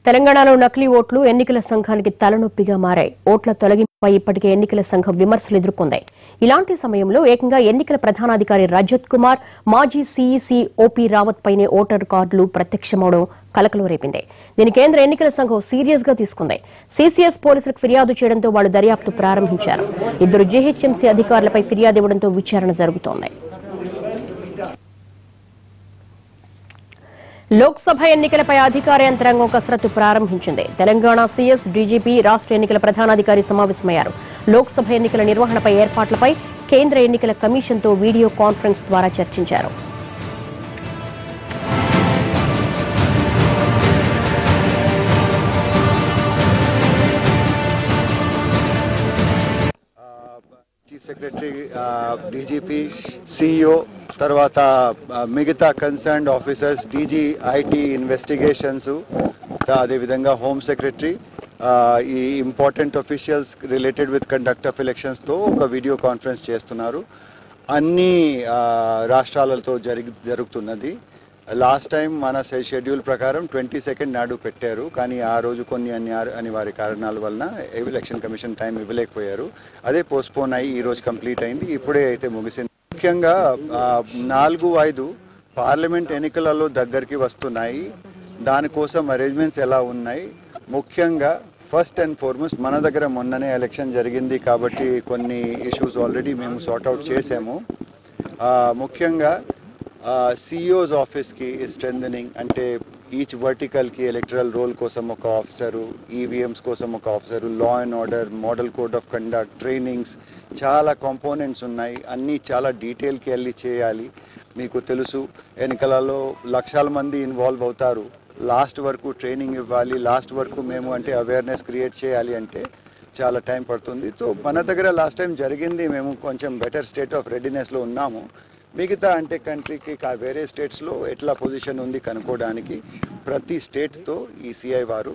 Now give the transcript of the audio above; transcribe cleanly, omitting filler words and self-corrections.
తెలంగాణలో నకిలీ ఓట్లు ఎన్నికల సంఘానికి తలనొప్పిగా మారాయి. ఓట్ల తొలగింపుపై ఇప్పటికే ఎన్నికల సంఘం విమర్శలు ఎదుర్కొంది. ఇలాంటి సమయంలో ఏకంగా ఎన్నికల ప్రధానాధికారి రజత్ కుమార్, మాజీ సీఈసీ ఓపీ రావత్ పైనే ఓటర్ కార్డులు ప్రత్యక్షమవడం కలకలం రేపింది. దీని కేంద్ర ఎన్నికల సంఘం సీరియస్ గా తీసుకుంది. సీసీఎస్ పోలీసులకు ఫిర్యాదు చేయడంతో వాళ్లు దర్యాప్తు ప్రారంభించారు. ఇద్దరు జీహెచ్ఎంసీ అధికారులపై ఫిర్యాదు ఇవ్వడంతో విచారణ జరుగుతోంది. లోక్సభ ఎన్నికలపై అధికార యంత్రాంగం కసరత్తు ప్రారంభించింది. తెలంగాణ సీఎస్, డీజీపీ, రాష్ట్ర ఎన్నికల ప్రధానాధికారి సమావేశమయ్యారు. లోక్సభ ఎన్నికల నిర్వహణపై ఏర్పాట్లపై కేంద్ర ఎన్నికల కమిషన్తో వీడియో కాన్ఫరెన్స్ ద్వారా చర్చించారు. చీఫ్ సెక్రటరీ, డీజీపీ, సిఇఓ, తర్వాత మిగతా concerned officers, DG IT investigations, అదేవిధంగా హోమ్ సెక్రటరీ, ఈ important officials related with conduct of ఎలక్షన్స్తో ఒక వీడియో కాన్ఫరెన్స్ చేస్తున్నారు. అన్ని రాష్ట్రాలతో జరుగుతున్నది. లాస్ట్ టైం మన షెడ్యూల్ ప్రకారం 22 నాడు పెట్టారు, కానీ ఆ రోజు కొన్ని అనివార్య కారణాల వలన ఎలక్షన్ కమిషన్ టైం ఇవ్వలేకపోయారు. అదే పోస్ట్పోన్ అయ్యి ఈరోజు కంప్లీట్ అయింది. ఇప్పుడే అయితే ముగిసింది. ముఖ్యంగా 4-5 పార్లమెంట్ ఎన్నికలలో దగ్గరికి వస్తున్నాయి. దానికోసం అరేంజ్మెంట్స్ ఎలా ఉన్నాయి? ముఖ్యంగా ఫస్ట్ అండ్ ఫార్మోస్ట్ మన దగ్గర మొన్ననే ఎలక్షన్ జరిగింది కాబట్టి కొన్ని ఇష్యూస్ ఆల్రెడీ మేము సార్ట్అవుట్ చేసాము. ముఖ్యంగా సిఇఓస్ ఆఫీస్కి స్ట్రెంథనింగ్, అంటే ఈచ్ వర్టికల్కి ఎలక్టరల్ రోల్ కోసం ఒక ఆఫీసరు, ఈవీఎంస్ కోసం ఒక officer, law and order, model code of conduct, trainings, చాలా కాంపోనెంట్స్ ఉన్నాయి. అన్నీ చాలా డీటెయిల్కి వెళ్ళి చేయాలి. మీకు తెలుసు, ఎన్నికలలో లక్షల మంది ఇన్వాల్వ్ అవుతారు. లాస్ట్ వరకు ట్రైనింగ్ ఇవ్వాలి, లాస్ట్ వరకు మేము అంటే అవేర్నెస్ క్రియేట్ చేయాలి అంటే చాలా టైం పడుతుంది. సో మన దగ్గర లాస్ట్ టైం జరిగింది, మేము కొంచెం బెటర్ స్టేట్ ఆఫ్ రెడీనెస్లో ఉన్నాము. మిగతా అంటే కంట్రీకి వేరే స్టేట్స్లో ఎట్లా పొజిషన్ ఉంది కనుక్కోవడానికి ప్రతి స్టేట్తో ఈసీఐ వారు